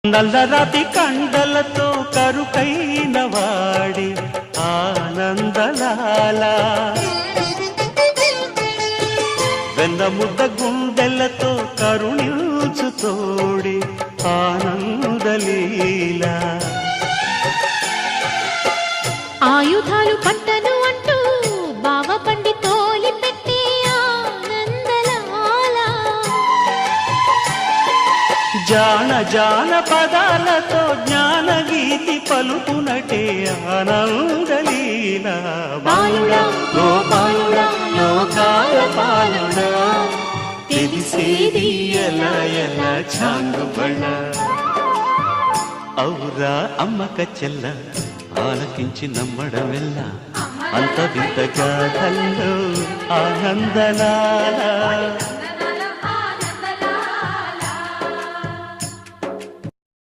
నల్లరాతి కండలతో కరుకైన వాడి ఆనందలాల వెన్నముద్ద గుండెలతో కరుణించు తోడి ఆనందలీల ఆయుధాలు పట్టను అంటూ బావ పండి తోలి పెట్టి ఆనందలాల జాన జాన పదాలతో జ్ఞానగీతి పలుకునటే ఆనందలీల బాలుడా గోపాలుడా లోకాల పాలుడా తెలిసేది ఎలా ఎలా చాంగుబళ్ళ ఔరా అమ్మక చెల్ల ఆలకించి నమ్మడమెల్ల అంత వింత గాథల్లో ఆనందలాల